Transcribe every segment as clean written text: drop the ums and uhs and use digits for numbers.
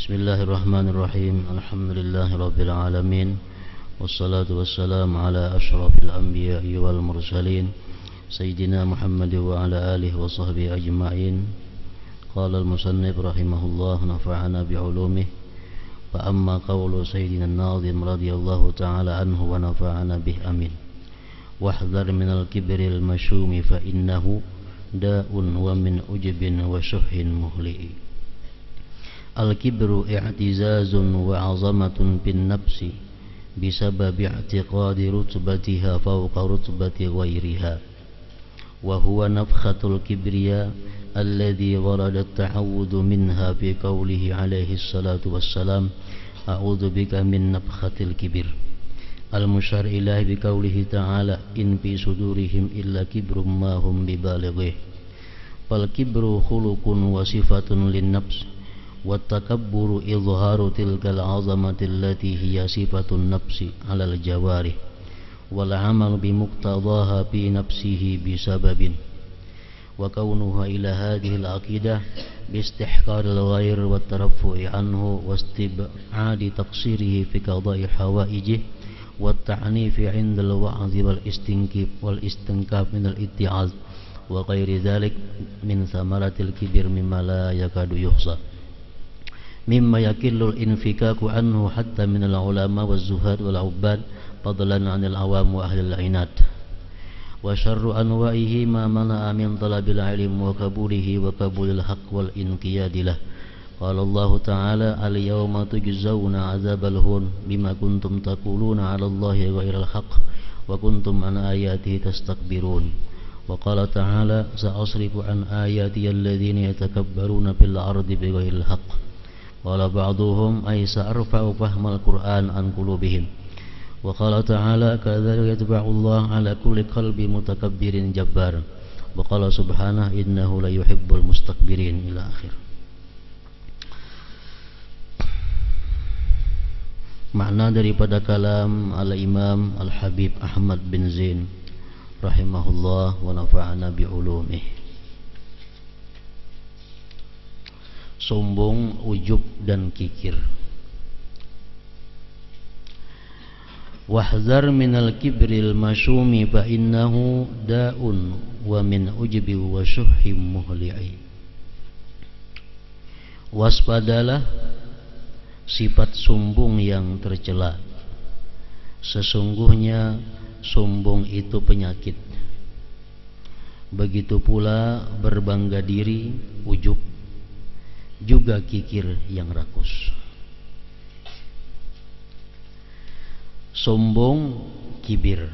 Bismillahirrahmanirrahim. Alhamdulillahirabbil alamin. Wassalatu wassalamu ala asyrafil anbiya'i wal mursalin Sayyidina Muhammad wa ala alihi wa sahbihi ajma'in. Qala al-musannif rahimahullah, nafa'ana bi'ulumih. Fa amma qawlu Sayyidina an-Nazim radiyallahu ta'ala anhu wa nafa'ana bih, amin. Wahdhar minal kibril masyumi fa innahu da'un wa min ujbin wa syuhin muhli'i. Al-kibru i'tizazun wa 'azamatun bin nafsi bisabab i'tiqadi rutbatiha fawqa rutbati ghairiha, wa huwa nafkhatul kibriya alladhi warada at-ta'awwudu minha fi qawlihi alayhi salatu wassalam, a'udzu bika min nafkhatil kibir. Al-musyar ilahi bi qawlihi ta'ala, in fi sudurihim illa kibrum ma hum bibalighi. Fal kibru khuluqun wa sifatun lin-nafs, والتكبر إظهار تلك العظمة التي هي صفة النفس على الجوارح والعمل بمقتضاها في نفسه بسبب، وكونها إلى هذه العقيدة باستحقار الغير والترفع عنه واستبعاد تقصيره في قضاء حوائجه والتعنيف عند الوعظ والاستنكاف من الاتعاظ وغير ذلك من ثمرة الكبر مما لا يكاد يحصى، مما يكل الانفكاك عنه حتى من العلماء والزهاد والعباد فضلا عن العوام وأهل العناد. وشر أنواعه ما منع من طلب العلم وقبوله وقبول الحق والانقياد له. قال الله تعالى, اليوم تجزون عذاب الهون بما كنتم تقولون على الله غير الحق وكنتم عن آياته تستكبرون. وقال تعالى, سأصرف عن آياتي الذين يتكبرون في الأرض بغير الحق. قال بعضهم, أي سأرفع فهم القرآن عن قلوبهم. وقال تعالى, كذلك يتبع الله على كل قلب متكبر جبار. وقال سبحانه, إنه لا يحب المستكبرين إلى آخر. Makna daripada kalam al-Imam Al-Habib Ahmad bin Zain rahimahullah wa nafa'ana bi'ulumih. Sombong, ujub dan kikir. Wahzar minal kibril masyumi fa innahu da'un wa min ujbi wa syuhim muhli'i. Waspadalah sifat sombong yang tercela. Sesungguhnya sombong itu penyakit. Begitu pula berbangga diri, ujub, juga kikir yang rakus. Sombong, kibir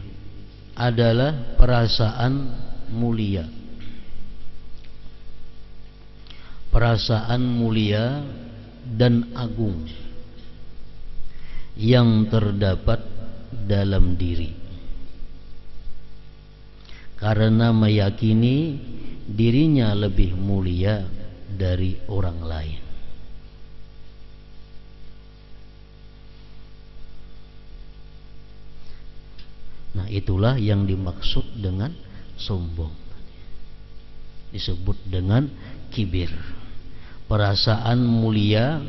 adalah perasaan mulia. Perasaan mulia dan agung yang terdapat dalam diri karena meyakini dirinya lebih mulia dari orang lain. Nah, itulah yang dimaksud dengan sombong. Disebut dengan kibir. Perasaan mulia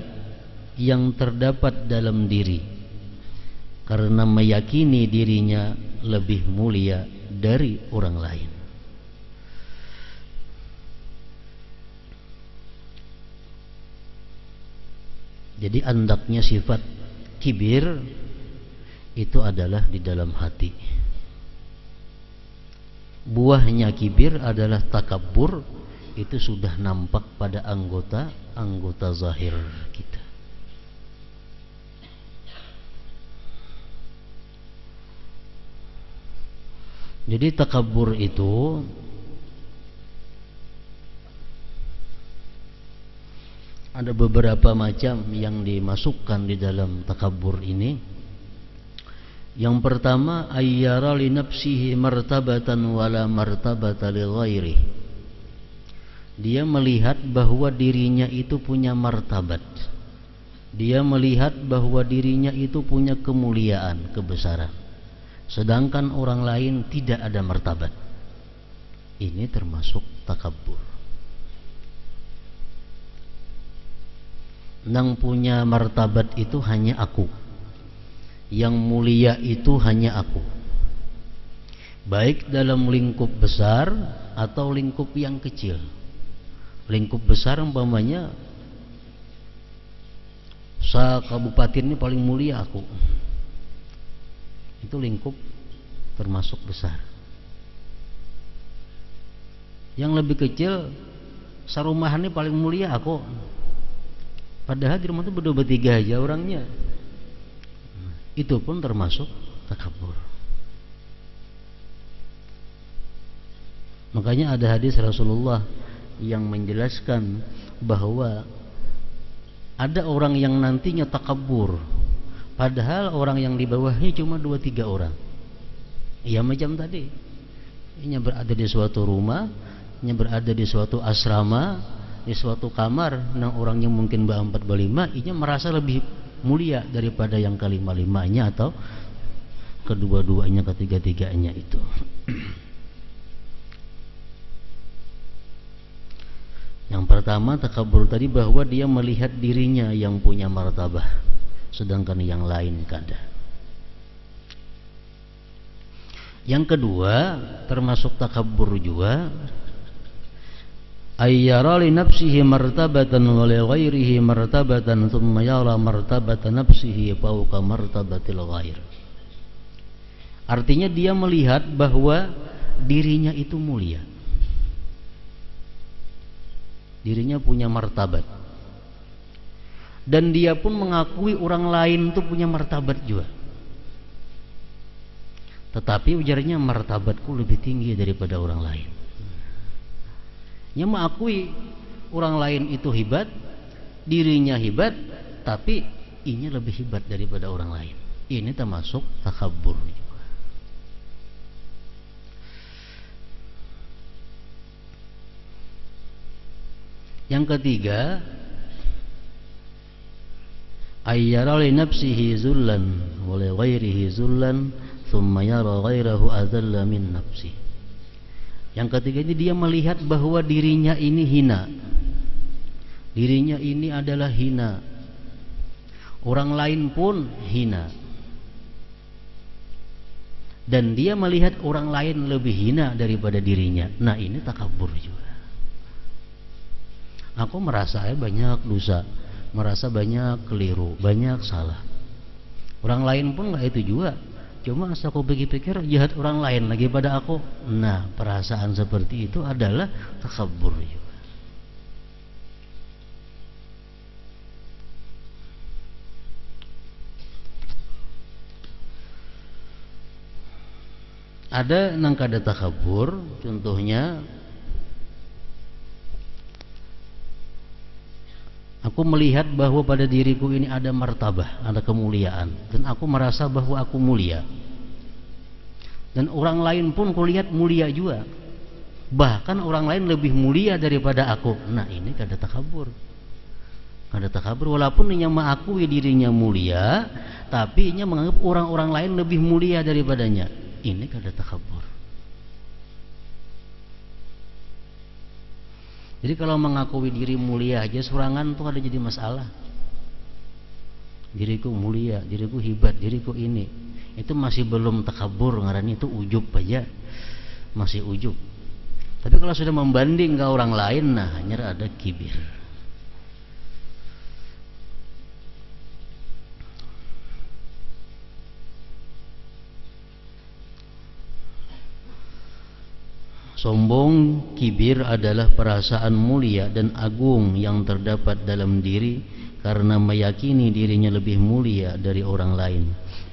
yang terdapat dalam diri karena meyakini dirinya lebih mulia dari orang lain. Jadi andaknya sifat kibir itu adalah di dalam hati. Buahnya kibir adalah takabur, itu sudah nampak pada anggota zahir kita. Jadi takabur itu ada beberapa macam yang dimasukkan di dalam takabur ini. Yang pertama, ayyara li nafsihi martabatan wala martabata li ghairi. Dia melihat bahwa dirinya itu punya martabat. Dia melihat bahwa dirinya itu punya kemuliaan, kebesaran. Sedangkan orang lain tidak ada martabat. Ini termasuk takabur. Nang punya martabat itu hanya aku. Yang mulia itu hanya aku. Baik dalam lingkup besar atau lingkup yang kecil. Lingkup besar umpamanya kabupaten ini paling mulia aku. Itu lingkup termasuk besar. Yang lebih kecil, sarumahan ini paling mulia aku. Padahal di rumah itu berdua bertiga aja orangnya. Itu pun termasuk takabur. Makanya ada hadis Rasulullah yang menjelaskan bahwa ada orang yang nantinya takabur, padahal orang yang di bawahnya cuma 2-3 orang. Ya macam tadi, ini berada di suatu rumah, ini berada di suatu asrama, di suatu kamar, nah orangnya mungkin berempat berlima, ini merasa lebih mulia daripada yang kelima-limanya atau kedua-duanya, ketiga-tiganya itu. Yang pertama takabur tadi bahwa dia melihat dirinya yang punya martabah, sedangkan yang lain kada. Yang kedua termasuk takabur juga, ayyara li nafsihi martabatan wa li ghairihi martabatan thumma yara martabata nafsihi fawqa martabatil ghair. Artinya dia melihat bahwa dirinya itu mulia, dirinya punya martabat, dan dia pun mengakui orang lain itu punya martabat juga. Tetapi ujarnya martabatku lebih tinggi daripada orang lain. Dia mengakui orang lain itu hebat, dirinya hebat, tapi ini lebih hebat daripada orang lain. Ini termasuk takabur juga. Yang ketiga, ayyara li nafsihi zullan wa li ghairihi zullan thumma yara ghairahu adzalla min nafsi. Yang ketiga ini dia melihat bahwa dirinya ini hina, dirinya ini adalah hina, orang lain pun hina, dan dia melihat orang lain lebih hina daripada dirinya. Nah ini takabur juga. Aku merasa banyak dosa, merasa banyak keliru, banyak salah. Orang lain pun nggak itu juga. Cuma asal aku pikir-pikir jahat orang lain lagi pada aku. Nah perasaan seperti itu adalah takabur juga. Ada nang kada takabur, contohnya aku melihat bahwa pada diriku ini ada martabah, ada kemuliaan, dan aku merasa bahwa aku mulia. Dan orang lain pun kulihat mulia juga. Bahkan orang lain lebih mulia daripada aku. Nah ini kada takabur. Kada takabur walaupun ia mengakui dirinya mulia, tapi ia menganggap orang-orang lain lebih mulia daripadanya. Ini kada takabur. Jadi kalau mengakui diri mulia aja sorangan tuh ada jadi masalah. Diriku mulia, diriku hebat, diriku ini. Itu masih belum takabur, ngarannya itu ujub aja. Masih ujub. Tapi kalau sudah membanding ke orang lain, nah hanya ada kibir. Sombong, kibir adalah perasaan mulia dan agung yang terdapat dalam diri karena meyakini dirinya lebih mulia dari orang lain.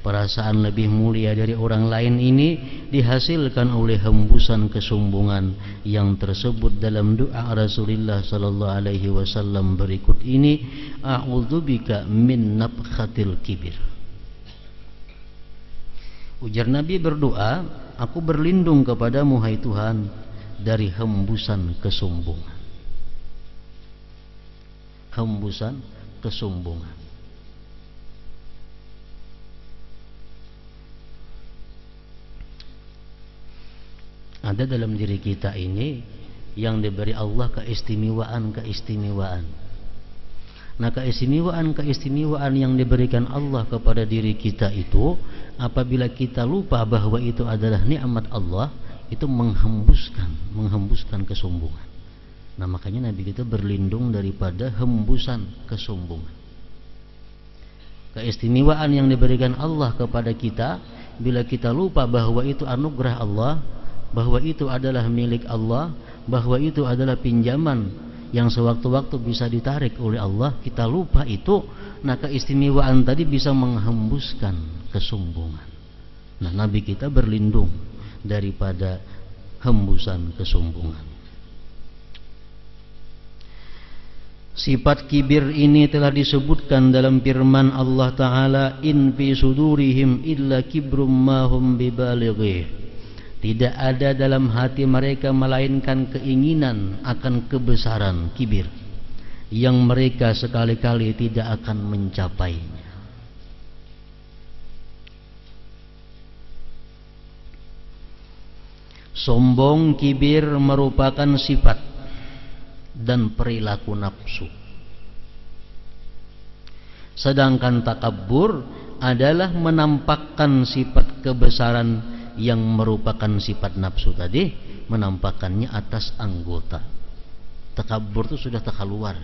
Perasaan lebih mulia dari orang lain ini dihasilkan oleh hembusan kesombongan yang tersebut dalam doa Rasulullah sallallahu alaihi wasallam berikut ini, a'udzubika min nabkhatil kibir. Ujar Nabi berdoa, aku berlindung kepadamu hai Tuhan dari hembusan kesombongan. Hembusan kesombongan. Ada dalam diri kita ini yang diberi Allah keistimewaan-keistimewaan. Nah, keistimewaan yang diberikan Allah kepada diri kita itu, apabila kita lupa bahwa itu adalah nikmat Allah, itu menghembuskan kesombongan. Nah, makanya Nabi kita berlindung daripada hembusan kesombongan. Keistimewaan yang diberikan Allah kepada kita, bila kita lupa bahwa itu anugerah Allah, bahwa itu adalah milik Allah, bahwa itu adalah pinjaman yang sewaktu-waktu bisa ditarik oleh Allah, kita lupa itu, nah keistimewaan tadi bisa menghembuskan kesombongan. Nah, Nabi kita berlindung daripada hembusan kesombongan. Sifat kibir ini telah disebutkan dalam firman Allah Ta'ala, in fi sudurihim illa kibrum ma hum bibalighi. Tidak ada dalam hati mereka melainkan keinginan akan kebesaran, kibir, yang mereka sekali-kali tidak akan mencapainya. Sombong, kibir merupakan sifat dan perilaku nafsu. Sedangkan takabbur adalah menampakkan sifat kebesaran yang merupakan sifat nafsu tadi, menampakkannya atas anggota. Takabbur itu sudah takaluar.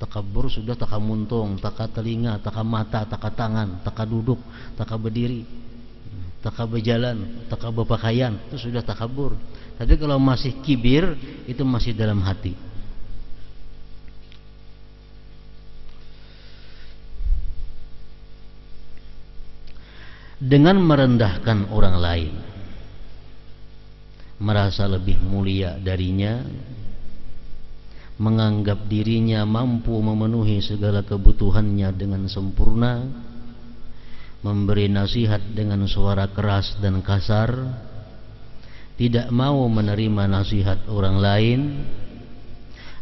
Takabbur sudah taka muntung, taka telinga, taka mata, taka tangan, taka duduk, taka berdiri, taka berjalan, taka berpakaian, itu sudah takabbur. Tapi kalau masih kibir, itu masih dalam hati. Dengan merendahkan orang lain, merasa lebih mulia darinya, menganggap dirinya mampu memenuhi segala kebutuhannya dengan sempurna, memberi nasihat dengan suara keras dan kasar, tidak mau menerima nasihat orang lain,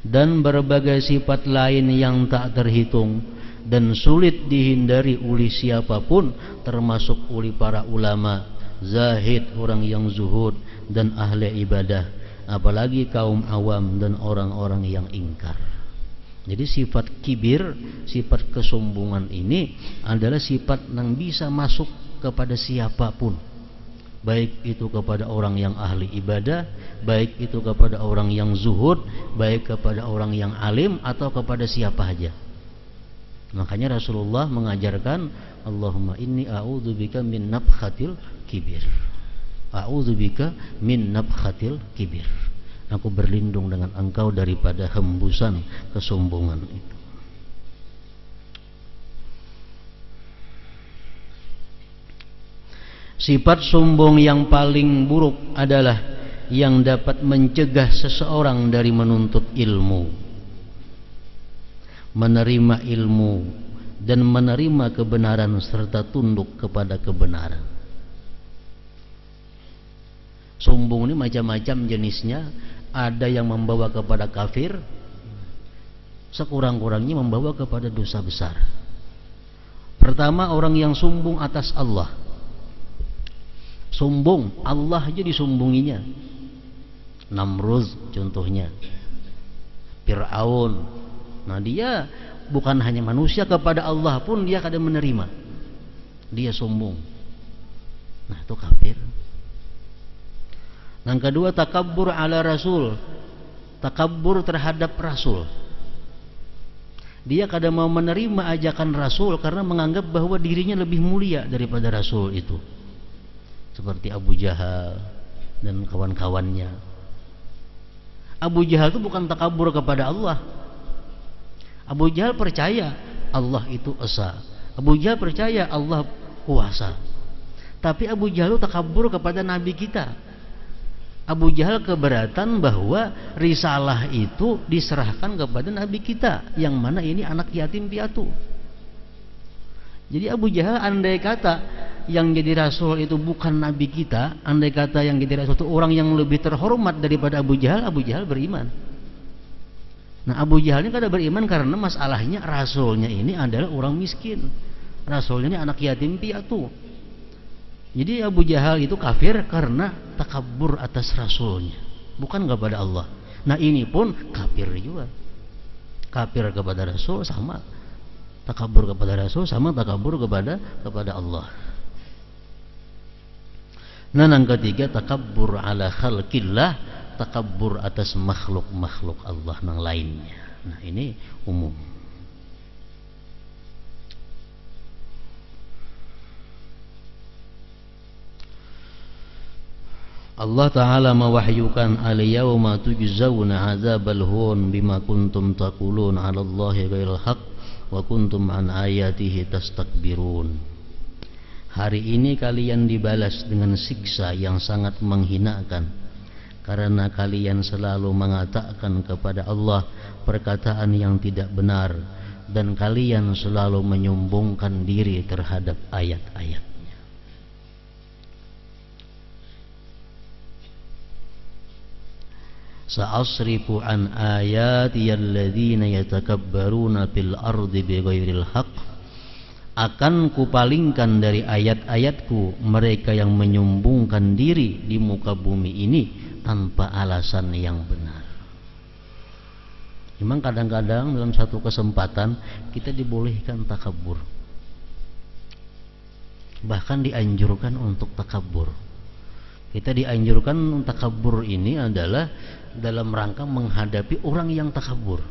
dan berbagai sifat lain yang tak terhitung dan sulit dihindari oleh siapapun, termasuk oleh para ulama, zahid, orang yang zuhud dan ahli ibadah, apalagi kaum awam dan orang-orang yang ingkar. Jadi sifat kibir, sifat kesombongan ini adalah sifat yang bisa masuk kepada siapapun, baik itu kepada orang yang ahli ibadah, baik itu kepada orang yang zuhud, baik kepada orang yang alim, atau kepada siapa saja. Makanya Rasulullah mengajarkan, Allahumma inni a'udzubika min nabkhatil kibir. A'udzubika min nabkhatil kibir. Aku berlindung dengan engkau daripada hembusan kesombongan itu. Sifat sombong yang paling buruk adalah yang dapat mencegah seseorang dari menuntut ilmu, menerima ilmu, dan menerima kebenaran serta tunduk kepada kebenaran. Sombong ini macam-macam jenisnya. Ada yang membawa kepada kafir, sekurang-kurangnya membawa kepada dosa besar. Pertama, orang yang sombong atas Allah. Sombong, Allah aja disombonginya. Namrud contohnya, Fir'aun. Nah, dia bukan hanya manusia, kepada Allah pun dia kadang menerima. Dia sombong. Nah, itu kafir. Yang kedua, takabbur ala rasul. Takabbur terhadap rasul. Dia kadang mau menerima ajakan rasul karena menganggap bahwa dirinya lebih mulia daripada rasul itu. Seperti Abu Jahal dan kawan-kawannya. Abu Jahal itu bukan takabbur kepada Allah. Abu Jahal percaya Allah itu esa. Abu Jahal percaya Allah kuasa. Tapi Abu Jahal takabbur kepada Nabi kita. Abu Jahal keberatan bahwa risalah itu diserahkan kepada Nabi kita, yang mana ini anak yatim piatu. Jadi Abu Jahal andai kata yang jadi rasul itu bukan Nabi kita, andai kata yang jadi rasul itu orang yang lebih terhormat daripada Abu Jahal beriman. Nah, Abu Jahal ini kada beriman karena masalahnya rasulnya ini adalah orang miskin. Rasulnya ini anak yatim piatu. Jadi Abu Jahal itu kafir karena takabbur atas rasulnya, bukan kepada Allah. Nah, ini pun kafir juga. Kafir kepada Rasul sama takabur kepada Rasul, sama takabur kepada Allah. Nah, yang ketiga takabur ala khalqillah, takabur atas makhluk Allah yang lainnya. Nah, ini umum. Allah Ta'ala mewahyukan al-yawma tujzawna azabal hun bima kuntum taqulun 'ala Allahi ghairal haqq wa kuntum an ayatihi tastakbirun. Hari ini kalian dibalas dengan siksa yang sangat menghinakan karena kalian selalu mengatakan kepada Allah perkataan yang tidak benar dan kalian selalu menyombongkan diri terhadap ayat-ayat. Sa'asrifu an ayati alladzina yatakabbaruna fil ardi bighairil haqq. Akan kupalingkan dari ayat-ayatku mereka yang menyombongkan diri di muka bumi ini tanpa alasan yang benar. Memang kadang-kadang dalam satu kesempatan kita dibolehkan takabur, bahkan dianjurkan untuk takabur. Kita dianjurkan takabur ini adalah dalam rangka menghadapi orang yang takabur.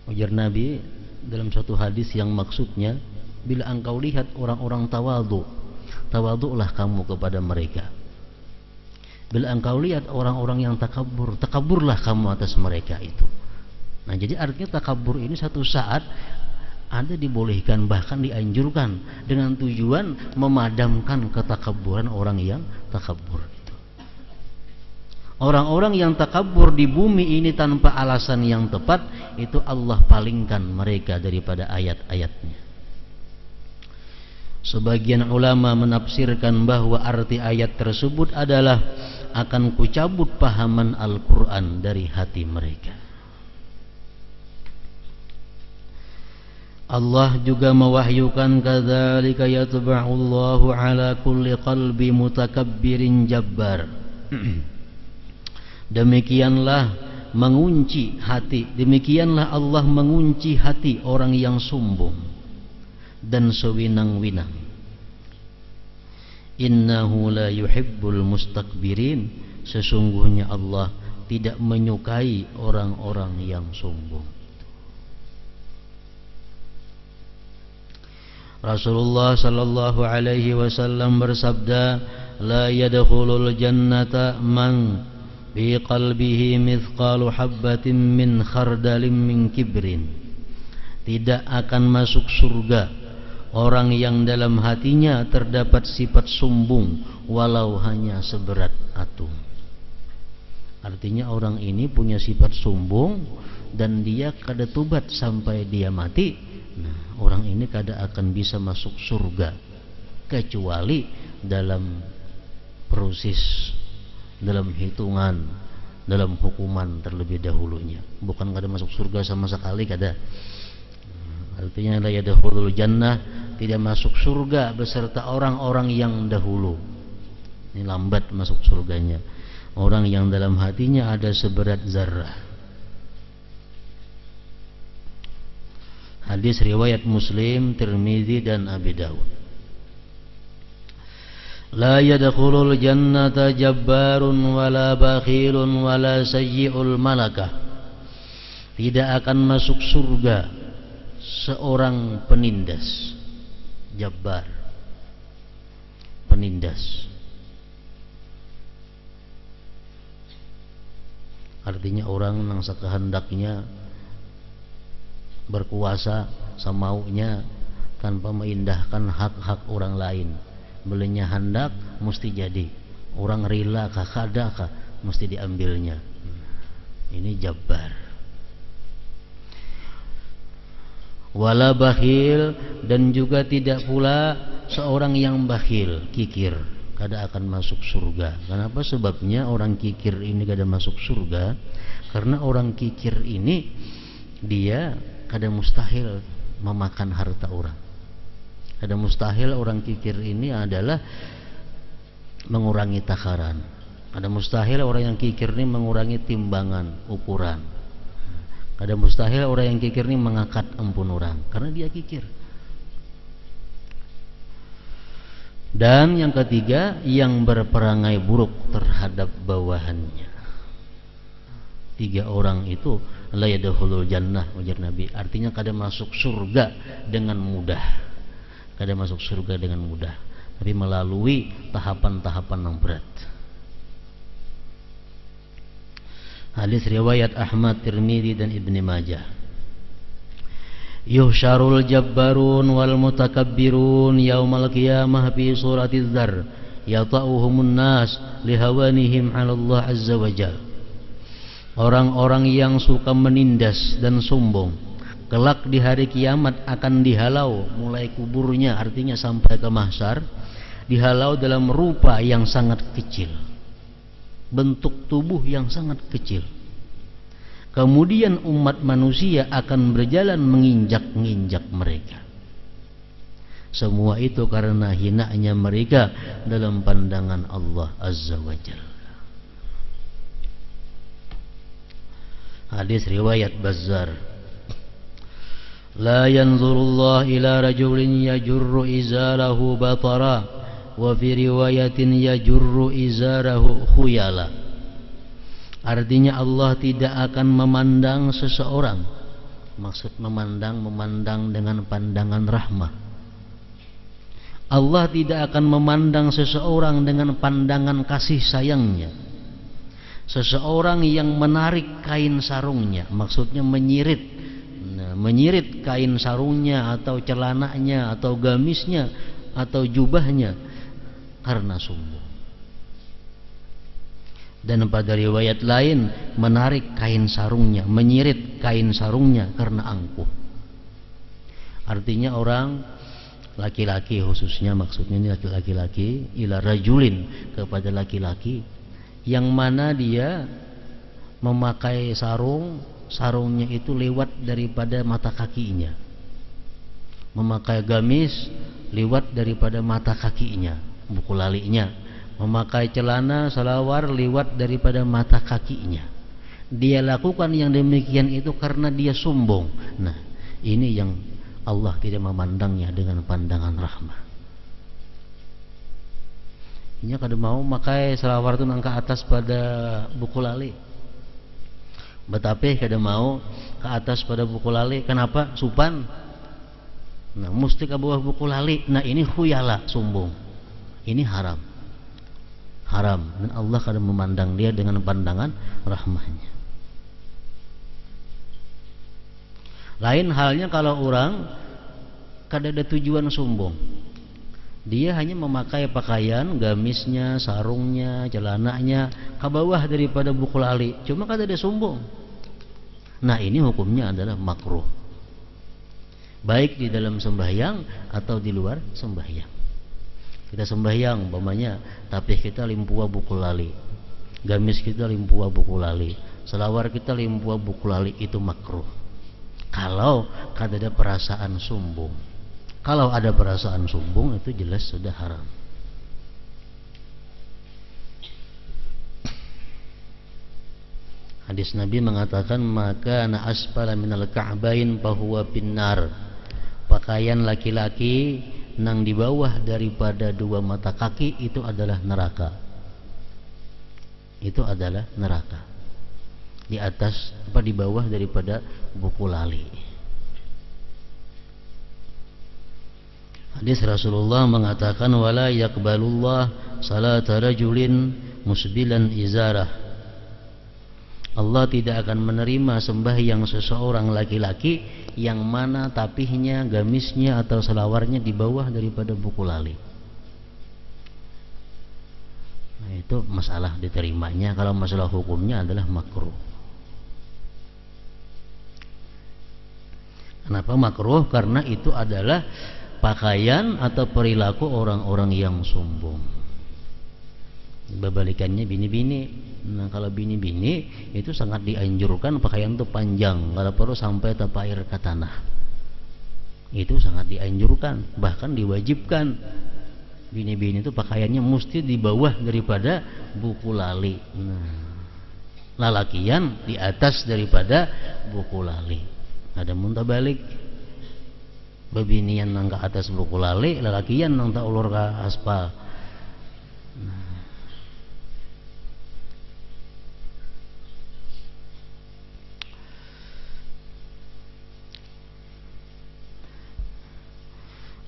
Ujar Nabi dalam suatu hadis yang maksudnya, bila engkau lihat orang-orang tawadhu, tawadhulah kamu kepada mereka. Bila engkau lihat orang-orang yang takabur, takaburlah kamu atas mereka itu. Nah, jadi artinya takabur ini satu saat ada dibolehkan, bahkan dianjurkan dengan tujuan memadamkan ketakaburan orang yang takabur. Orang-orang yang takabur di bumi ini tanpa alasan yang tepat, itu Allah palingkan mereka daripada ayat-ayatnya. Sebagian ulama menafsirkan bahwa arti ayat tersebut adalah akan kucabut pahaman Al-Quran dari hati mereka. Allah juga mewahyukan kadzalika yatba'ullahu ala kulli qalbi mutakabbirin jabbar. Demikianlah mengunci hati, demikianlah Allah mengunci hati orang yang sombong dan sewinang-winang. Innahu la yuhibbul mustakbirin. Sesungguhnya Allah tidak menyukai orang-orang yang sombong. Rasulullah sallallahu alaihi wasallam bersabda, la yadkhulul jannata man bi qalbihi mithqalu habbatin min khardalin min kibrin. Tidak akan masuk surga orang yang dalam hatinya terdapat sifat sombong walau hanya seberat atom. Artinya orang ini punya sifat sombong dan dia kada tobat sampai dia mati. Nah, orang ini kada akan bisa masuk surga kecuali dalam proses, dalam hitungan, dalam hukuman terlebih dahulunya. Bukan kada masuk surga sama sekali, kada. Artinya la yadkhulul jannah, tidak masuk surga beserta orang-orang yang dahulu. Ini lambat masuk surganya. Orang yang dalam hatinya ada seberat zarrah. Hadis riwayat Muslim, Tirmizi dan Abi Dawud. La yadkhulul jannata jabbarun wala bakhilun wala sayyi'ul malakah. Tidak akan masuk surga seorang penindas, jabbar, penindas. Artinya orang yang sekehendaknya berkuasa semaunya tanpa mengindahkan hak-hak orang lain. Belinya hendak mesti jadi, orang rela kah kada kah mesti diambilnya. Ini jabbar. Wala bakhil, dan juga tidak pula seorang yang bakhil, kikir, kada akan masuk surga. Kenapa? Sebabnya orang kikir ini kada masuk surga karena orang kikir ini dia kada mustahil memakan harta orang. Kada mustahil orang kikir ini adalah mengurangi takaran. Kada mustahil orang yang kikir ini mengurangi timbangan, ukuran. Kada mustahil orang yang kikir ini mengangkat ampun orang karena dia kikir. Dan yang ketiga, yang berperangai buruk terhadap bawahannya. 3 orang itu la yadkhulul jannah, ujar Nabi. Artinya kada masuk surga dengan mudah. Kada masuk surga dengan mudah, tapi melalui tahapan-tahapan yang berat. Hadis riwayat Ahmad, Tirmidzi dan Ibnu Majah. Yuhsyarul jabbarun wal mutakabbirun yaumal qiyamah fi suratiz dzar yata'uhumun nas lihawanihim 'ala Allah azza wa jalla. Orang-orang yang suka menindas dan sombong kelak di hari kiamat akan dihalau mulai kuburnya, artinya sampai ke mahsyar, dihalau dalam rupa yang sangat kecil, bentuk tubuh yang sangat kecil. Kemudian umat manusia akan berjalan menginjak-injak mereka. Semua itu karena hinanya mereka dalam pandangan Allah azza wa jalla. Hadis riwayat Bazzar. La yanzurullah ila rajulin yajurru izarahu batara wa fi riwayatin yajurru izarahu khuyala. Artinya Allah tidak akan memandang seseorang. Maksud memandang dengan pandangan rahmah. Allah tidak akan memandang seseorang dengan pandangan kasih sayangnya. Seseorang yang menarik kain sarungnya, maksudnya menyirit kain sarungnya atau celananya atau gamisnya atau jubahnya karena sombong. Dan pada riwayat lain menarik kain sarungnya, menyirit kain sarungnya karena angkuh. Artinya orang laki-laki khususnya, maksudnya ini laki-laki, ila rajulin, kepada laki-laki yang mana dia memakai sarungnya itu lewat daripada mata kakinya, memakai gamis lewat daripada mata kakinya, buku lalinya, memakai celana salawar lewat daripada mata kakinya. Dia lakukan yang demikian itu karena dia sombong. Nah, ini yang Allah tidak memandangnya dengan pandangan rahmah. Ini kada mau makai salawar itu nangka atas pada buku lali. Betapa kada mau ke atas pada buku lali. Kenapa? Supan. Nah, mesti ke bawah buku lali. Nah, ini khuyala, sombong. Ini haram. Haram. Dan Allah kada memandang dia dengan pandangan rahmahnya. Lain halnya kalau orang kada ada tujuan sombong. Dia hanya memakai pakaian, gamisnya, sarungnya, celananya ke bawah daripada buku lali, cuma kada ada sombong. Nah, ini hukumnya adalah makruh, baik di dalam sembahyang atau di luar sembahyang. Kita sembahyang umpamanya, tapi kita limpua buku lali, gamis kita limpua buku lali, selawar kita limpua buku lali, itu makruh kalau kada ada perasaan sombong. Kalau ada perasaan sombong, itu jelas sudah haram. Hadis Nabi mengatakan, maka na asfala minal ka'bain fahuwa finnar. Pakaian laki-laki nang di bawah daripada 2 mata kaki itu adalah neraka. Itu adalah neraka. Di atas apa di bawah daripada buku lali. Hadis Rasulullah mengatakan, wala yaqbalullah salata rajulin musbilan izarah. Allah tidak akan menerima sembahyang seseorang laki-laki yang mana tapihnya, gamisnya atau selawarnya di bawah daripada buku lali. Nah, itu masalah diterimanya. Kalau masalah hukumnya adalah makruh. Kenapa makruh? Karena itu adalah pakaian atau perilaku orang-orang yang sombong. Berbalikannya bini-bini. Nah, kalau bini-bini itu sangat dianjurkan pakaian itu panjang, kalau perlu sampai tapair ke tanah. Itu sangat dianjurkan, bahkan diwajibkan. Bini-bini itu pakaiannya mesti di bawah daripada buku lali. Nah, lalakian di atas daripada buku lali. Ada muntah balik babinian nang ke atas buku lali, lalakian nang tak ulur ke aspal.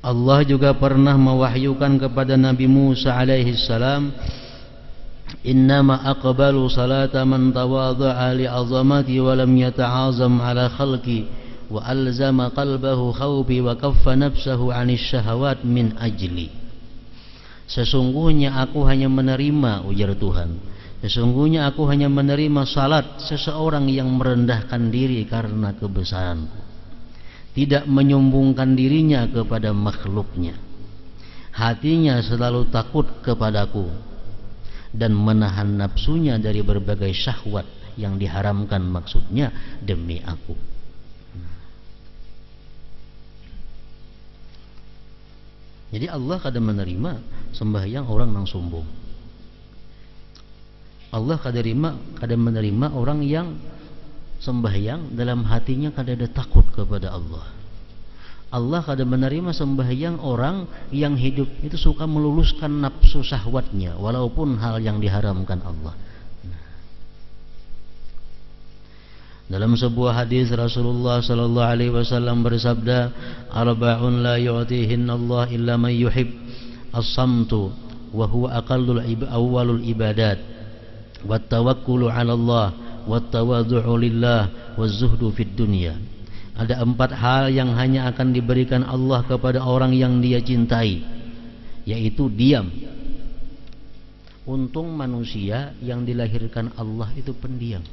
Allah juga pernah mewahyukan kepada Nabi Musa alaihi salam, innama aqbalu salata man tawadha'a li 'azamati wa lam yata'azam 'ala khalqi wa alzama qalbahu khawfi wa kaffa nafsahu 'anil syahawat min ajli. Sesungguhnya aku hanya menerima, ujar Tuhan, sesungguhnya aku hanya menerima salat seseorang yang merendahkan diri karena kebesaranku, tidak menyombongkan dirinya kepada makhluknya, hatinya selalu takut kepadaku, dan menahan nafsunya dari berbagai syahwat yang diharamkan, maksudnya demi aku. Jadi Allah kadang menerima sembahyang orang yang sombong. Allah kadang menerima orang yang sembahyang dalam hatinya kadang ada takut kepada Allah. Allah kadang menerima sembahyang orang yang hidup itu suka meluluskan nafsu syahwatnya walaupun hal yang diharamkan Allah. Dalam sebuah hadis Rasulullah sallallahu alaihi wasallam bersabda, arba'un la yu'tihinna Allah illa man yuhib, as-samtu wa huwa awwalul ibadat, wat tawakkulu 'ala Allah, wat tawadhu'u lillah, waz zuhdu fid dunya. Ada 4 hal yang hanya akan diberikan Allah kepada orang yang Dia cintai, yaitu diam. Untung manusia yang dilahirkan Allah itu pendiam.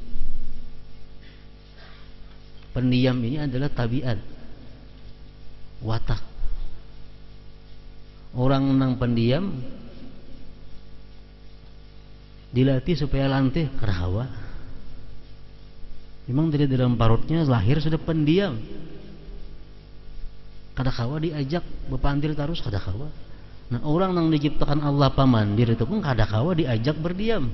Pendiam ini adalah tabiat, watak. Orang nang pendiam dilatih supaya lantih kerawa. Memang dari dalam parutnya lahir sudah pendiam. Kadakawa diajak bepandir terus kadakawa. Nah, orang yang diciptakan Allah pamandir itu pun kadakawa diajak berdiam.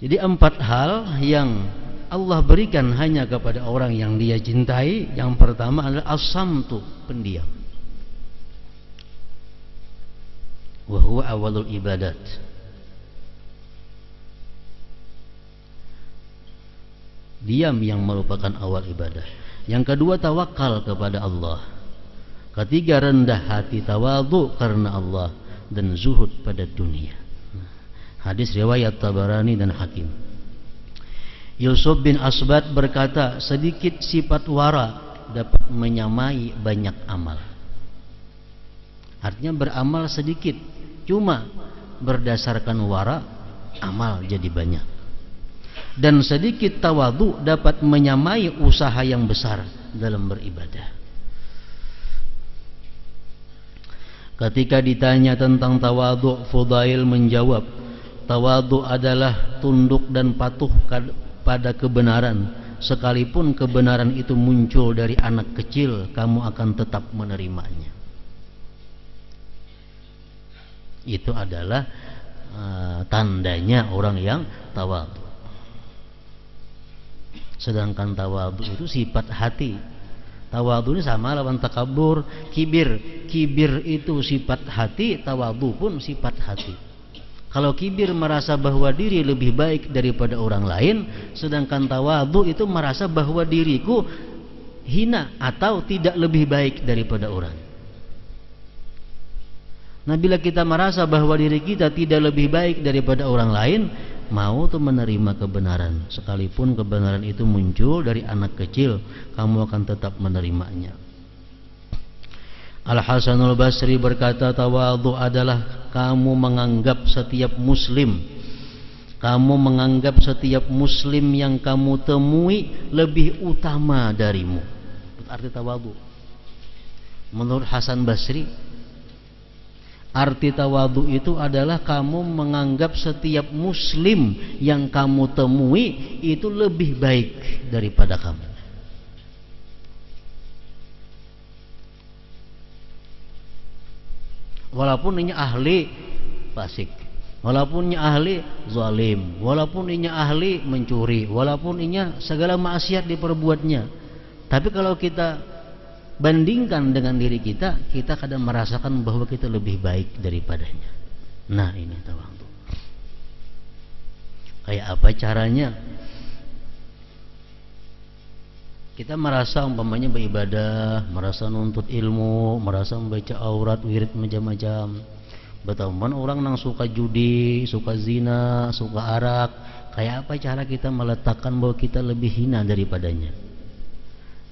Jadi 4 hal yang Allah berikan hanya kepada orang yang Dia cintai. Yang pertama adalah as-samtu, pendiam. Wa huwa awwalul ibadat. Diam yang merupakan awal ibadah. Yang kedua tawakal kepada Allah. Ketiga rendah hati, tawadhu karena Allah, dan zuhud pada dunia. Hadis riwayat Tabarani dan Hakim. Yusuf bin Asbat berkata, sedikit sifat wara dapat menyamai banyak amal. Artinya beramal sedikit, cuma berdasarkan wara amal jadi banyak. Dan sedikit tawadhu dapat menyamai usaha yang besar dalam beribadah. Ketika ditanya tentang tawadhu, Fudail menjawab, tawadhu adalah tunduk dan patuh pada kebenaran. Sekalipun kebenaran itu muncul dari anak kecil, kamu akan tetap menerimanya. Itu adalah tandanya orang yang tawadhu. Sedangkan tawadhu itu sifat hati. Tawadhu ini sama lawan takabur, kibir. Kibir itu sifat hati, tawadhu pun sifat hati. Kalau kibir merasa bahwa diri lebih baik daripada orang lain, sedangkan tawadhu itu merasa bahwa diriku hina atau tidak lebih baik daripada orang. Nah, bila kita merasa bahwa diri kita tidak lebih baik daripada orang lain, mau tuh menerima kebenaran, sekalipun kebenaran itu muncul dari anak kecil, kamu akan tetap menerimanya. Al-Hasanul Basri berkata, tawadhu adalah kamu menganggap setiap muslim yang kamu temui lebih utama darimu. Itu arti tawadhu. Menurut Hasan Basri, arti tawadhu itu adalah kamu menganggap setiap muslim yang kamu temui itu lebih baik daripada kamu. walaupun ini ahli fasik, walaupun ini ahli zalim, walaupun ini ahli mencuri, walaupun ini segala maksiat diperbuatnya. Tapi kalau kita bandingkan dengan diri kita, kita kadang merasakan bahwa kita lebih baik daripadanya. Nah, ini tawadhu. Kayak apa caranya? Kita merasa umpamanya beribadah, merasa nuntut ilmu, merasa membaca aurat, wirid macam-macam. Betapa orang yang suka judi, suka zina, suka arak. Kayak apa cara kita meletakkan bahwa kita lebih hina daripadanya?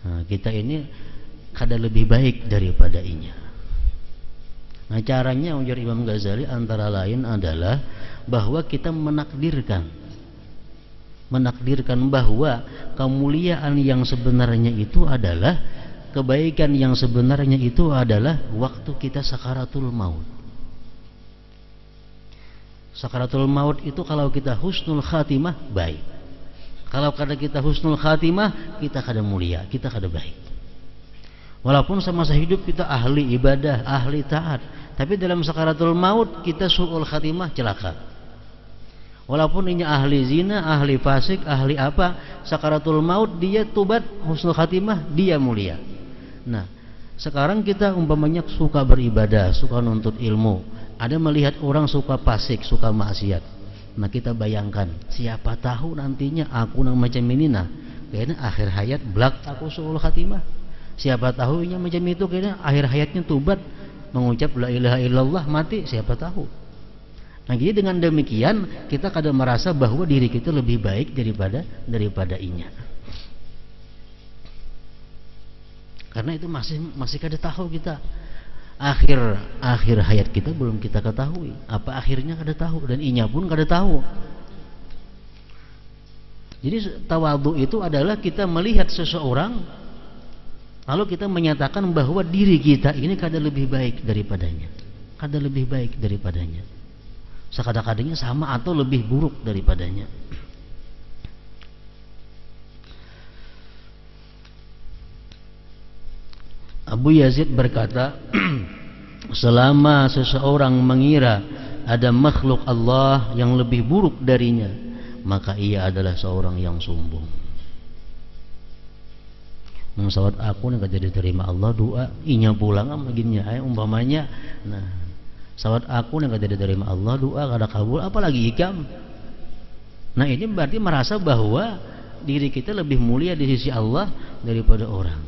Nah, kita ini kada lebih baik daripada inya. Nah, caranya ujar Imam Ghazali antara lain adalah bahwa kita menakdirkan bahwa kemuliaan yang sebenarnya itu adalah, kebaikan yang sebenarnya itu adalah waktu kita sakaratul maut. Sakaratul maut itu kalau kita husnul khatimah baik. Kalau kada kita husnul khatimah, kita kada mulia, kita kada baik. Walaupun semasa hidup kita ahli ibadah, ahli taat, tapi dalam sakaratul maut kita su'ul khatimah, celaka. Walaupun ini ahli zina, ahli fasik, ahli apa, sakaratul maut dia tubat, husnul khatimah dia mulia. Nah, sekarang kita umpamanya suka beribadah, suka nuntut ilmu, ada melihat orang suka fasik, suka maksiat. Nah, kita bayangkan, siapa tahu nantinya aku nang macam ini, nah kayaknya akhir hayat blak aku su'ul khatimah. Siapa tahu nya macam itu, kayaknya akhir hayatnya tubat, mengucap la ilaha illallah, mati, siapa tahu. Nah, jadi dengan demikian kita kadang merasa bahwa diri kita lebih baik daripada inya. Karena itu masih kada tahu kita. Akhir hayat kita belum kita ketahui. Apa akhirnya kada tahu, dan inya pun kada tahu. Jadi tawadhu itu adalah kita melihat seseorang lalu kita menyatakan bahwa diri kita ini kada lebih baik daripadanya. Kada lebih baik daripadanya. Sekadang-kadangnya sama atau lebih buruk daripadanya. Abu Yazid berkata, selama seseorang mengira ada makhluk Allah yang lebih buruk darinya, maka ia adalah seorang yang sombong. Maksud aku nih jadi terima Allah doa, inya pulang begini umpamanya. Nah, sawat aku yang kada diterima Allah, doa kada kabul, apalagi ikam. Nah, ini berarti merasa bahwa diri kita lebih mulia di sisi Allah daripada orang.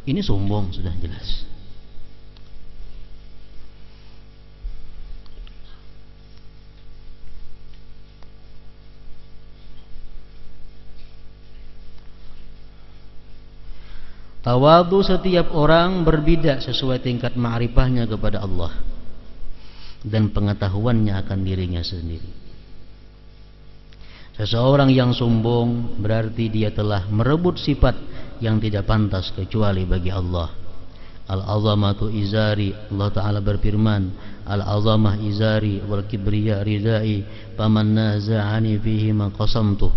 Ini sombong, sudah jelas. Tawadhu setiap orang berbeda sesuai tingkat ma'rifahnya kepada Allah dan pengetahuannya akan dirinya sendiri. Seseorang yang sombong berarti dia telah merebut sifat yang tidak pantas kecuali bagi Allah. Al-azamatu izari, Allah Ta'ala berfirman, Al-azamah izari wal kibriya ridai faman naza'ani fihi ma qasamtuh.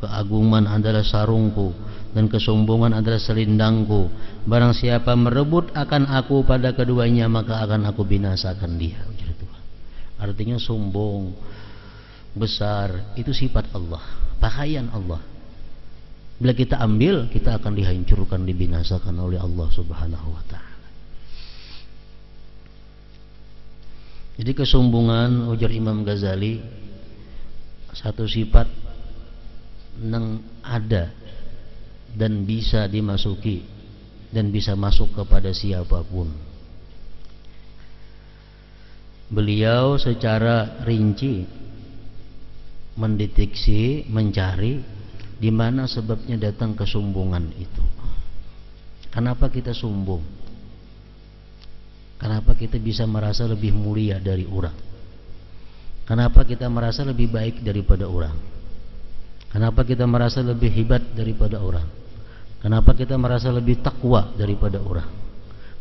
Keagungan adalah sarungku dan kesombongan adalah selindangku. Barang siapa merebut akan aku pada keduanya, maka akan aku binasakan dia. Artinya sombong, besar, itu sifat Allah, pakaian Allah. Bila kita ambil, kita akan dihancurkan, dibinasakan oleh Allah Subhanahu wa ta'ala. Jadi kesombongan, ujar Imam Ghazali, satu sifat yang ada dan bisa dimasuki dan bisa masuk kepada siapapun. Beliau secara rinci mendeteksi, mencari di mana sebabnya datang kesombongan itu. Kenapa kita sombong? Kenapa kita bisa merasa lebih mulia dari orang? Kenapa kita merasa lebih baik daripada orang? Kenapa kita merasa lebih hebat daripada orang? Kenapa kita merasa lebih takwa daripada orang?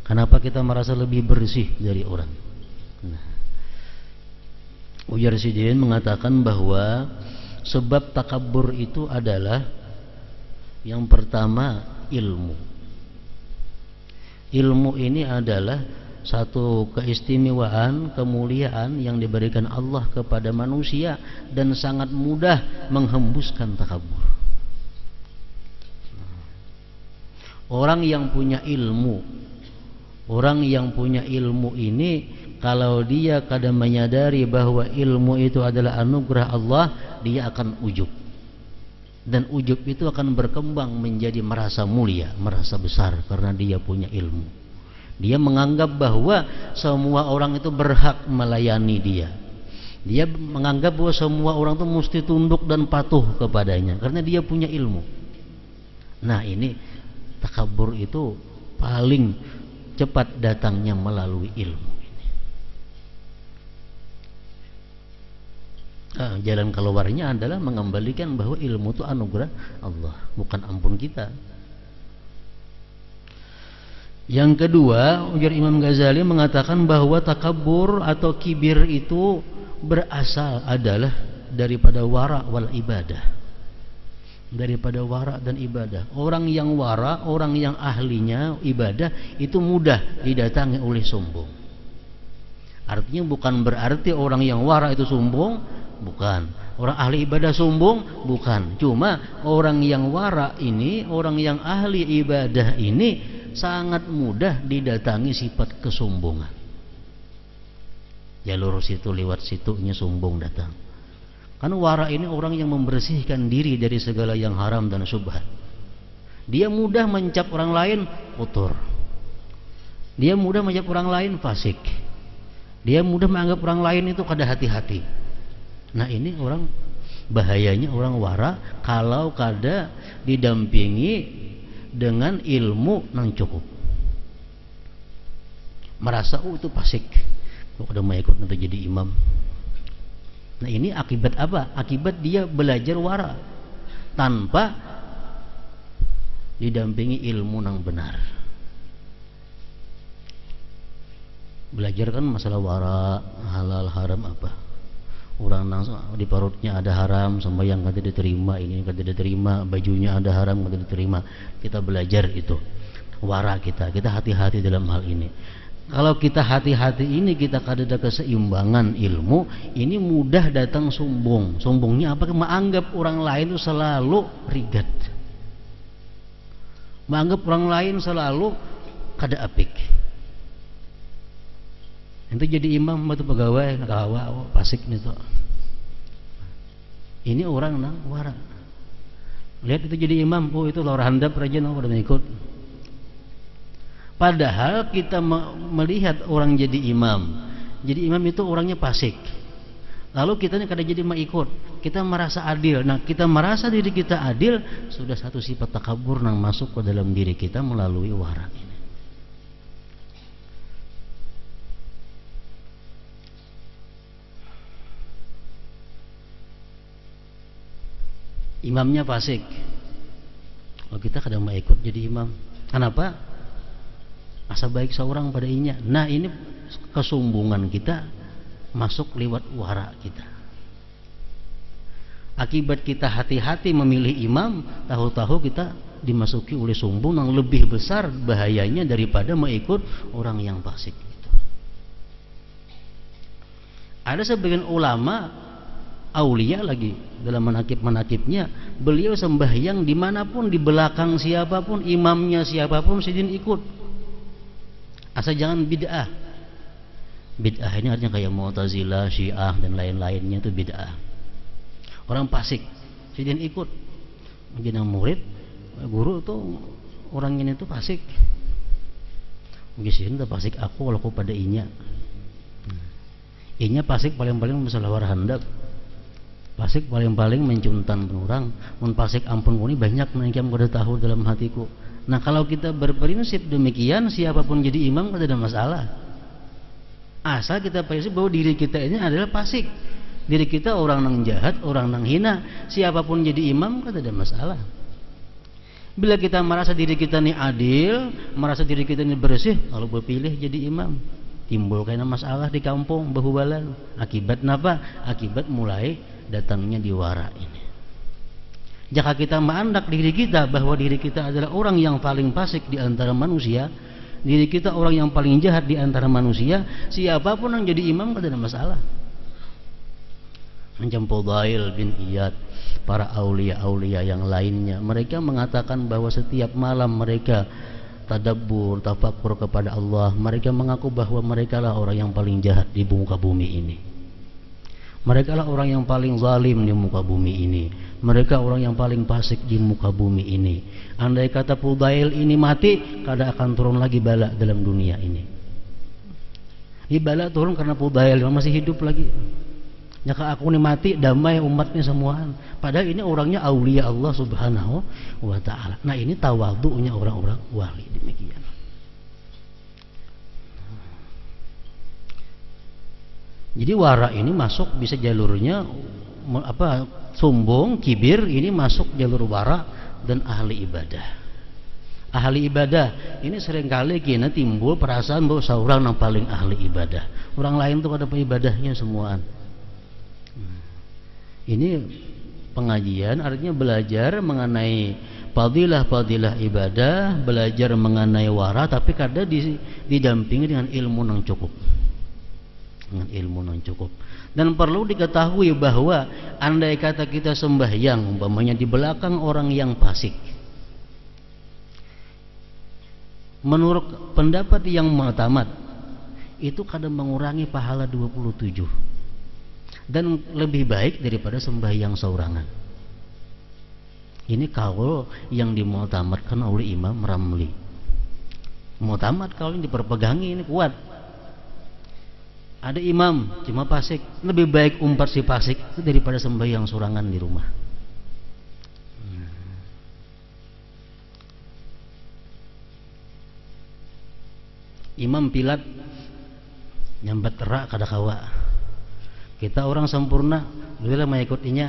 Kenapa kita merasa lebih bersih dari orang? Nah, Ujar Sidin mengatakan bahwa sebab takabur itu adalah yang pertama ilmu. Ilmu ini adalah satu keistimewaan, kemuliaan yang diberikan Allah kepada manusia dan sangat mudah menghembuskan takabur. Orang yang punya ilmu, orang yang punya ilmu ini, kalau dia kadang menyadari bahwa ilmu itu adalah anugerah Allah, dia akan ujub. Dan ujub itu akan berkembang menjadi merasa mulia, merasa besar karena dia punya ilmu. Dia menganggap bahwa semua orang itu berhak melayani dia. Dia menganggap bahwa semua orang itu mesti tunduk dan patuh kepadanya karena dia punya ilmu. Nah, ini takabur itu paling cepat datangnya melalui ilmu. Jalan keluarnya adalah mengembalikan bahwa ilmu itu anugerah Allah, bukan ampun kita. Yang kedua, ujar Imam Ghazali mengatakan bahwa takabur atau kibir itu berasal adalah daripada wara wal ibadah. Daripada wara dan ibadah. Orang yang wara, orang yang ahlinya ibadah itu mudah didatangi oleh sombong. Artinya bukan berarti orang yang wara itu sombong, bukan. Orang ahli ibadah sombong, bukan. Cuma orang yang wara ini, orang yang ahli ibadah ini sangat mudah didatangi sifat kesombongan. Jalur situ lewat situnya sombong datang. Karena wara ini orang yang membersihkan diri dari segala yang haram dan syubhat. Dia mudah mencap orang lain kotor. Dia mudah mencap orang lain fasik. Dia mudah menganggap orang lain itu kada hati-hati. Nah, ini orang bahayanya orang wara kalau kada didampingi dengan ilmu yang cukup. Merasa itu fasik, kok udah mau ikut nanti jadi imam. Nah, ini akibat apa? Akibat dia belajar wara tanpa didampingi ilmu yang benar. Belajar kan masalah wara, halal haram apa. Orang di perutnya ada haram, sembahyang kada diterima, ini kada diterima, bajunya ada haram kada diterima. Kita belajar itu wara kita hati-hati dalam hal ini. Kalau kita hati-hati ini, kita kada ada keseimbangan ilmu, ini mudah datang sombong. Sombongnya apa? Menganggap orang lain itu selalu rigat, menganggap orang lain selalu kada apik. Itu jadi imam atau pegawai kawa pasik itu. Ini orang nang wara. Lihat itu jadi imam, oh itu lor handap rajin pada mengikut. Padahal kita melihat orang jadi imam. Jadi imam itu orangnya fasik. Lalu kita kada jadi mengikut. Kita merasa adil. Nah, kita merasa diri kita adil, sudah satu sifat takabur yang masuk ke dalam diri kita melalui wara ini. Imamnya fasik, oh kita kadang mau ikut jadi imam. Kenapa? Asa baik seorang pada inya. Nah, ini kesombongan kita masuk lewat wara kita. Akibat kita hati-hati memilih imam, tahu-tahu kita dimasuki oleh sombong yang lebih besar bahayanya daripada mengikut orang yang fasik. Ada sebagian ulama aulia lagi dalam manakib-manakibnya, beliau sembahyang dimanapun, di belakang siapapun, imamnya siapapun, sidin ikut. Asal jangan bid'ah. Bid'ah ini artinya kayak Mu'tazilah, Syiah dan lain-lainnya, itu bid'ah. Orang fasik, sidin ikut. Mungkin murid, guru tuh orang ini tuh fasik. Mungkin sidin tuh fasik aku, kalau aku pada inya. Inya fasik paling-paling masalah warhandap. Fasik paling-paling mencuntan penurang, mun fasik ampun kuni banyak menengkiam kada tahu dalam hatiku. Nah, kalau kita berprinsip demikian, siapapun jadi imam tidak ada masalah. Asal kita prinsip bahwa diri kita ini adalah fasik, diri kita orang nang jahat, orang nang hina, siapapun jadi imam tidak ada masalah. Bila kita merasa diri kita ini adil, merasa diri kita ini bersih, kalau berpilih jadi imam, timbul kena masalah di kampung bahubalan. Akibat napa? Akibat mulai datangnya di wara ini. Jika kita mengandak diri kita bahwa diri kita adalah orang yang paling fasik di antara manusia, diri kita orang yang paling jahat di antara manusia, siapapun yang jadi imam tidak ada masalah. Macam Fudail bin Iyad, para aulia-aulia yang lainnya, mereka mengatakan bahwa setiap malam mereka tadabbur, tafakkur kepada Allah, mereka mengaku bahwa mereka lah orang yang paling jahat di muka bumi ini. Mereka lah orang yang paling zalim di muka bumi ini. Mereka orang yang paling fasik di muka bumi ini. Andai kata Fudail ini mati, kada akan turun lagi bala dalam dunia ini. Ini bala turun karena Fudail masih hidup lagi. Jika aku ini mati, damai umatnya semua. Padahal ini orangnya aulia Allah subhanahu wa ta'ala. Nah ini tawadhu'nya orang-orang wali, demikian. Jadi wara ini masuk bisa jalurnya sombong, kibir, ini masuk jalur wara dan ahli ibadah. Ahli ibadah ini seringkali kita timbul perasaan bahwa seorang yang paling ahli ibadah. Orang lain tuh ada ibadahnya semuaan. Ini pengajian artinya belajar mengenai fadilah-fadilah ibadah, belajar mengenai wara, tapi kadang didampingi dengan ilmu yang cukup. Dengan ilmu yang cukup. Dan perlu diketahui bahwa andai kata kita sembahyang umpamanya di belakang orang yang fasik, menurut pendapat yang mu'tamad, itu kadang mengurangi pahala 27 dan lebih baik daripada sembahyang seorangan. Ini kalau yang dimu'tamadkan oleh Imam Ramli. Mu'tamad kalau yang diperpegangi ini kuat. Ada imam cuma fasik, lebih baik umpat si fasik itu daripada sembahyang seorangan di rumah. Imam pilat nyambat terak kada kawa. Kita orang sempurna, bila mengikutinya.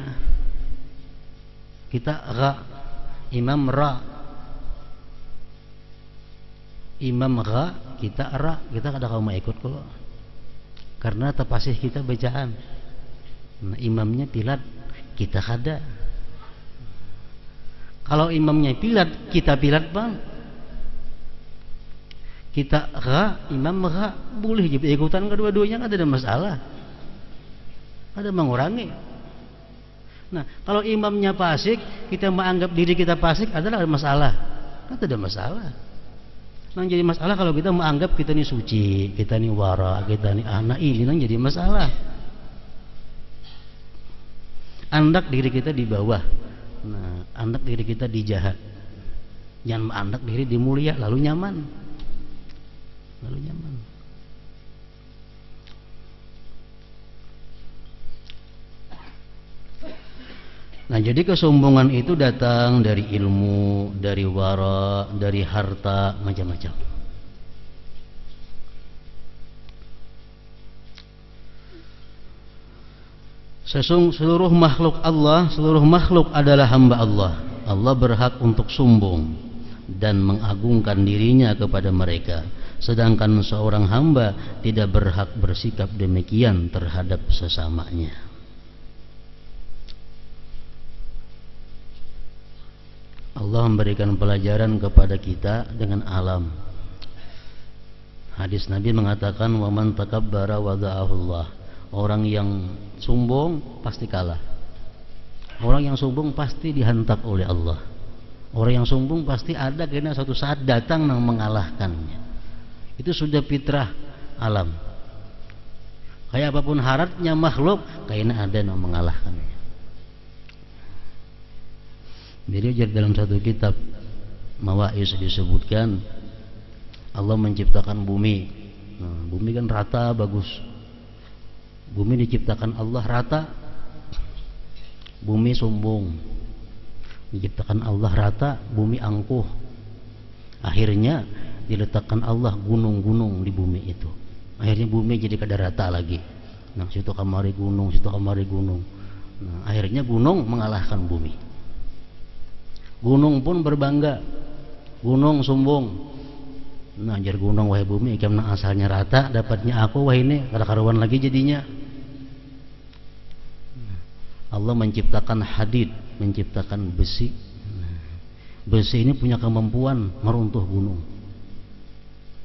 Kita ra, imam ra. Imam ra, kita ra, kita kada kawa mengikut kok. Karena terpasih kita bacaan. Nah, imamnya pilat, kita kada. Kalau imamnya pilat, kita pilat bang. Kita ra, imam ra, boleh jadi ikutan kedua-duanya, ada masalah. Ada mengurangi. Nah, kalau imamnya fasik, kita menganggap diri kita fasik, adalah masalah. Kan ada masalah. Yang jadi masalah kalau kita menganggap kita ini suci, kita ini wara, kita ini anak, ini yang jadi masalah. Andak diri kita di bawah. Nah, andak diri kita di jahat. Jangan andak diri di mulia, lalu nyaman. Lalu nyaman. Nah, jadi kesombongan itu datang dari ilmu, dari wara, dari harta, macam-macam. Seluruh makhluk Allah, seluruh makhluk adalah hamba Allah. Allah berhak untuk sombong dan mengagungkan dirinya kepada mereka. Sedangkan seorang hamba tidak berhak bersikap demikian terhadap sesamanya. Allah memberikan pelajaran kepada kita dengan alam. Hadis Nabi mengatakan, "Wa man takabbara wada'ahullah." Orang yang sombong pasti kalah. Orang yang sombong pasti dihantam oleh Allah. Orang yang sombong pasti ada kena suatu saat datang yang mengalahkannya. Itu sudah fitrah alam. Kayak apapun haratnya makhluk, kayaknya ada yang mengalahkannya. Jadi dalam satu kitab Mawa'is disebutkan Allah menciptakan bumi. Nah, bumi kan rata bagus. Bumi diciptakan Allah rata. Bumi sombong. Diciptakan Allah rata, bumi angkuh. Akhirnya diletakkan Allah gunung-gunung di bumi itu. Akhirnya bumi jadi kada rata lagi. Nah, situ kamari gunung, situ kamari gunung. Nah, akhirnya gunung mengalahkan bumi. Gunung pun berbangga. Gunung sombong. Nah, jar gunung wahai bumi, karena asalnya rata, dapatnya aku wah ini kada karuan lagi jadinya. Allah menciptakan hadid, menciptakan besi. Besi ini punya kemampuan meruntuh gunung.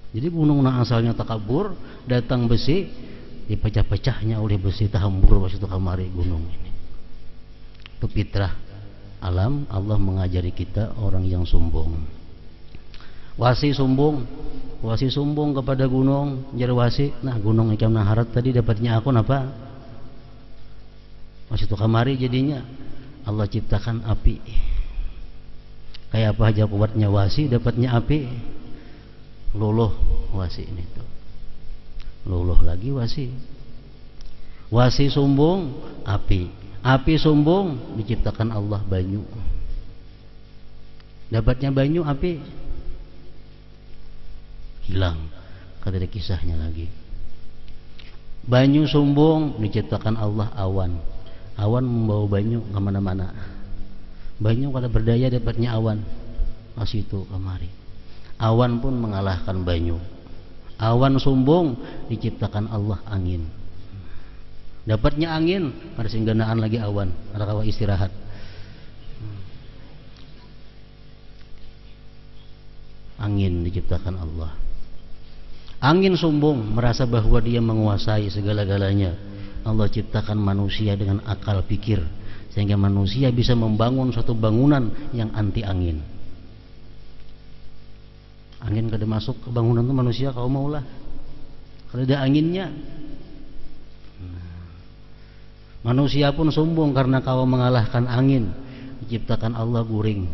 Jadi gunung na asalnya takabur, datang besi, dipecah-pecahnya oleh besi tahambur waktu itu kamari gunung ini. Itu fitrah alam. Allah mengajari kita orang yang sombong. Wasi sombong kepada gunung, jar wasi, nah gunung ikam naharat tadi dapatnya aku apa? Waktu itu kamari jadinya Allah ciptakan api. Kayak apa aja kuatnya wasi, dapatnya api. Luluh wasi ini tuh. Luluh lagi wasi. Wasi sombong, api. Api sombong, diciptakan Allah banyu. Dapatnya banyu, api hilang. Kata ada kisahnya lagi. Banyu sombong, diciptakan Allah awan. Awan membawa banyu kemana-mana. Banyu kalau berdaya dapatnya awan. Masih itu kemari. Awan pun mengalahkan banyu. Awan sombong, diciptakan Allah angin. Dapatnya angin, ada singganaan lagi awan. Ada kawa istirahat. Angin diciptakan Allah. Angin sombong, merasa bahwa dia menguasai segala-galanya. Allah ciptakan manusia dengan akal pikir, sehingga manusia bisa membangun suatu bangunan yang anti angin. Angin kada masuk ke bangunan itu manusia kau maulah. Kalau ada anginnya, manusia pun sombong karena kau mengalahkan angin. Diciptakan Allah guring.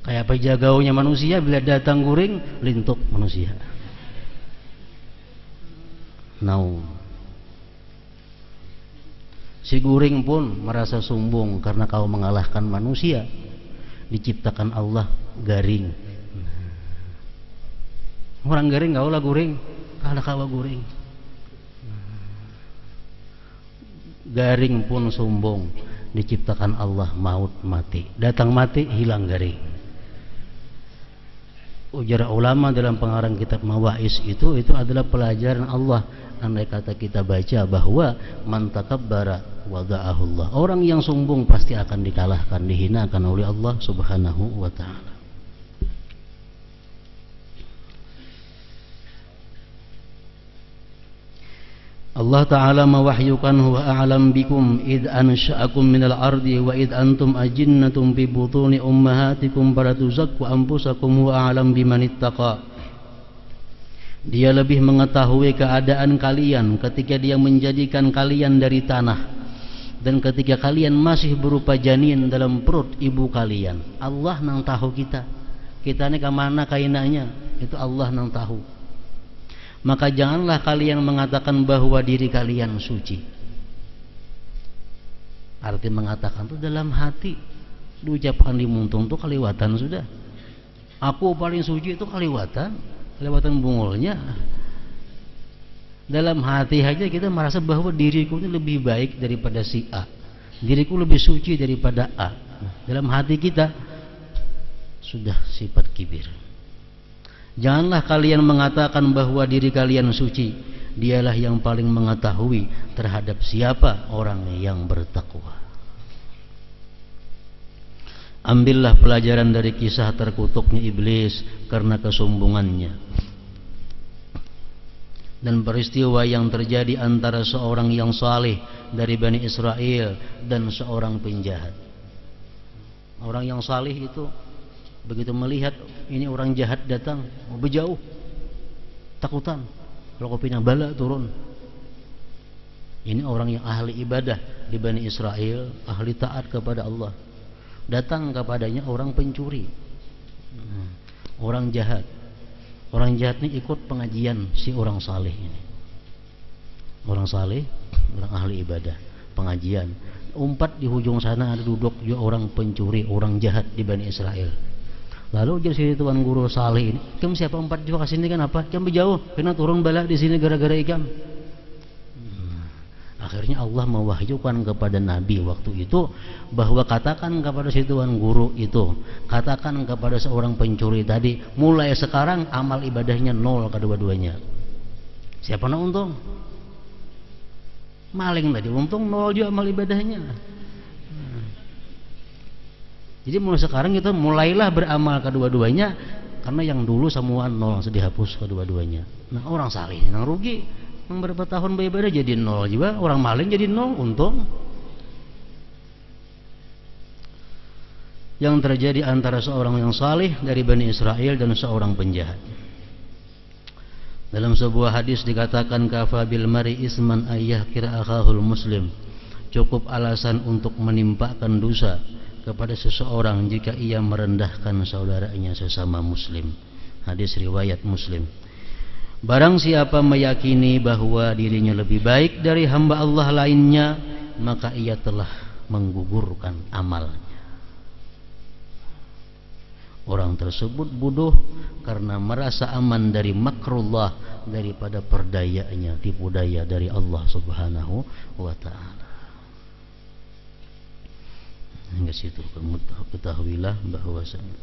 Kayak apa jagaunya manusia, bila datang guring, lintuk manusia. Naum. Si guring pun merasa sombong karena kau mengalahkan manusia. Diciptakan Allah garing. Orang garing kau lah guring, kalah kau guring. Garing pun sombong, diciptakan Allah maut mati. Datang mati, hilang garing. Ujar ulama dalam pengarang kitab Mawa'is itu adalah pelajaran Allah. Andai kata kita baca bahwa man takabbara wada'ahullah, orang yang sombong pasti akan dikalahkan, dihinakan oleh Allah Subhanahu wa ta'ala. Allah Ta'ala mewahyukan huwa a'lam bikum id ansha'akum minal ardi wa id antum ajinnatun fi butuni ummahatikum fala tuzakku anfusakum huwa a'lam bimanittaqa. Dia lebih mengetahui keadaan kalian ketika dia menjadikan kalian dari tanah dan ketika kalian masih berupa janin dalam perut ibu kalian. Allah nang tahu kita ini kemana kainanya, itu Allah nang tahu. Maka janganlah kalian mengatakan bahwa diri kalian suci. Arti mengatakan itu dalam hati, diucapkan di muntung itu kaliwatan sudah. Aku paling suci itu kaliwatan bungulnya. Dalam hati aja kita merasa bahwa diriku itu lebih baik daripada si A, diriku lebih suci daripada A. Dalam hati kita sudah sifat kibir. Janganlah kalian mengatakan bahwa diri kalian suci. Dialah yang paling mengetahui terhadap siapa orang yang bertakwa. Ambillah pelajaran dari kisah terkutuknya iblis karena kesombongannya dan peristiwa yang terjadi antara seorang yang saleh dari Bani Israel dan seorang penjahat. Orang yang saleh itu begitu melihat ini orang jahat datang, berjauh, takutan. Kalau kopinya bala turun. Ini orang yang ahli ibadah di Bani Israel, ahli taat kepada Allah. Datang kepadanya orang pencuri, orang jahat. Orang jahat ini ikut pengajian si orang saleh ini. Orang saleh, orang ahli ibadah, pengajian. Umpat di ujung sana ada duduk juga orang pencuri, orang jahat di Bani Israel. Lalu jadi si tuan guru saleh ini, "Kamu siapa umpat juga ke sini kan apa? Kamu jauh, kena turun bala di sini gara-gara ikam." Akhirnya Allah mewahyukan kepada Nabi waktu itu bahwa katakan kepada si tuan guru itu, katakan kepada seorang pencuri tadi, mulai sekarang amal ibadahnya nol kedua-duanya. Siapa nak untung? Maling tadi untung nol juga amal ibadahnya. Jadi mulai sekarang kita mulailah beramal kedua-duanya, karena yang dulu semua nol langsung dihapus kedua-duanya. Nah orang saleh yang rugi, yang berapa tahun beribadah jadi nol juga, orang maling jadi nol, untung. Yang terjadi antara seorang yang saleh dari Bani Israel dan seorang penjahat. Dalam sebuah hadis dikatakan kafa bil mari isman ayyah kira akhahul muslim. Cukup alasan untuk menimpakan dosa kepada seseorang jika ia merendahkan saudaranya sesama muslim. Hadis riwayat Muslim. Barang siapa meyakini bahwa dirinya lebih baik dari hamba Allah lainnya, maka ia telah menggugurkan amalnya. Orang tersebut bodoh karena merasa aman dari makrullah, daripada perdayaannya, tipu daya dari Allah Subhanahu wa ta'ala. Hingga situ ketahuilah bahwasanya